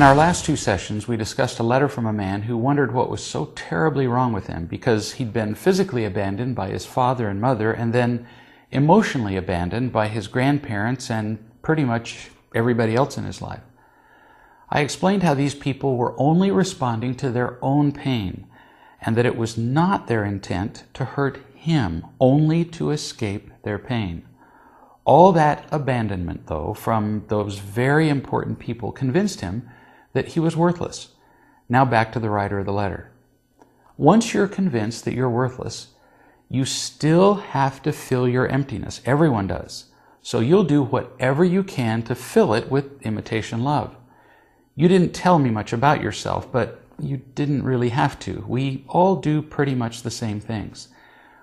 In our last two sessions, we discussed a letter from a man who wondered what was so terribly wrong with him because he'd been physically abandoned by his father and mother and then emotionally abandoned by his grandparents and pretty much everybody else in his life. I explained how these people were only responding to their own pain and that it was not their intent to hurt him, only to escape their pain. All that abandonment, though, from those very important people convinced him that he was worthless. Now back to the writer of the letter. Once you're convinced that you're worthless, you still have to fill your emptiness. Everyone does. So you'll do whatever you can to fill it with imitation love. You didn't tell me much about yourself, but you didn't really have to. We all do pretty much the same things.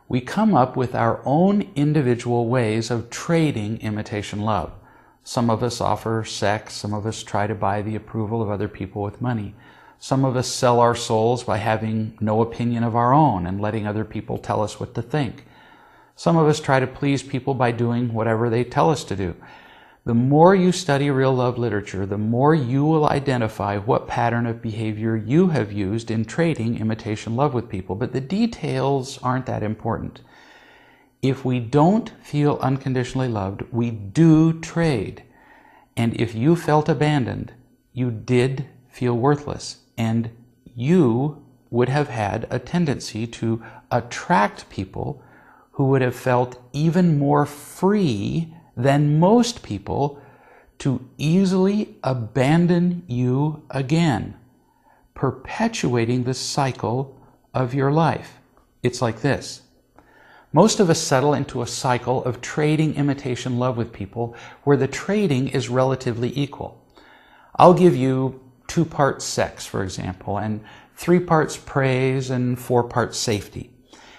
We come up with our own individual ways of trading imitation love. Some of us offer sex, some of us try to buy the approval of other people with money. Some of us sell our souls by having no opinion of our own and letting other people tell us what to think. Some of us try to please people by doing whatever they tell us to do. The more you study real love literature, the more you will identify what pattern of behavior you have used in trading imitation love with people, but the details aren't that important. If we don't feel unconditionally loved, we do trade. And if you felt abandoned, you did feel worthless, and you would have had a tendency to attract people who would have felt even more free than most people to easily abandon you again, perpetuating the cycle of your life. It's like this. Most of us settle into a cycle of trading imitation love with people where the trading is relatively equal. I'll give you 2 parts sex, for example, and 3 parts praise and 4 parts safety.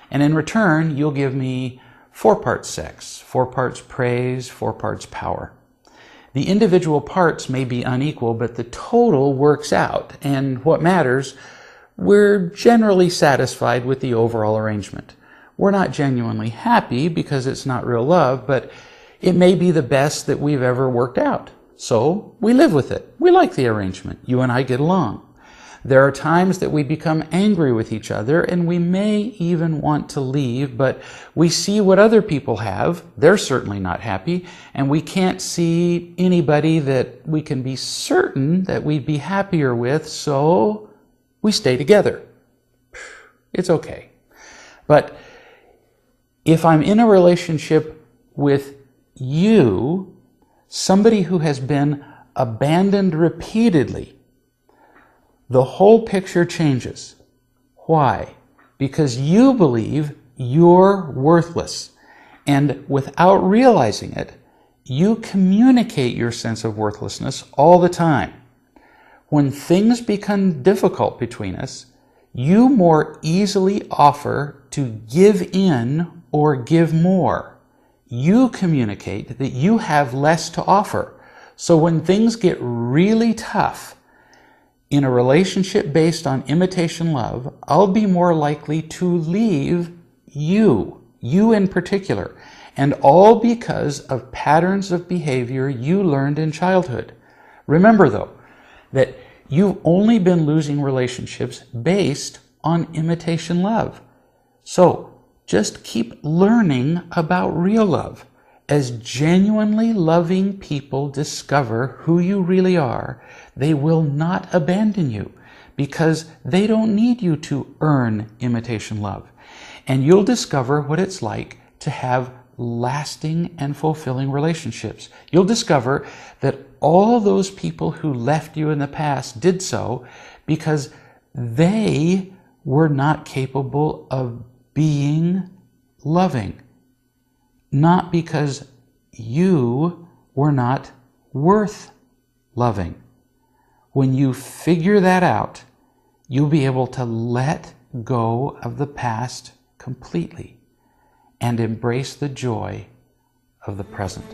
And in return, you'll give me 4 parts sex, 4 parts praise, 4 parts power. The individual parts may be unequal, but the total works out. And what matters, we're generally satisfied with the overall arrangement. We're not genuinely happy because it's not real love, but it may be the best that we've ever worked out. So we live with it. We like the arrangement. You and I get along. There are times that we become angry with each other and we may even want to leave, but we see what other people have. They're certainly not happy, and we can't see anybody that we can be certain that we'd be happier with, so we stay together. It's okay. But if I'm in a relationship with you, somebody who has been abandoned repeatedly, the whole picture changes. Why? Because you believe you're worthless. And without realizing it, you communicate your sense of worthlessness all the time. When things become difficult between us, you more easily offer to give in or give more. You communicate that you have less to offer. So when things get really tough, in a relationship based on imitation love, I'll be more likely to leave you in particular, and all because of patterns of behavior you learned in childhood. Remember, though, that you've only been losing relationships based on imitation love. So just keep learning about real love. As genuinely loving people discover who you really are, they will not abandon you because they don't need you to earn imitation love. And you'll discover what it's like to have lasting and fulfilling relationships. You'll discover that all those people who left you in the past did so because they were not capable of being loving. Not because you were not worth loving. When you figure that out, you'll be able to let go of the past completely and embrace the joy of the present.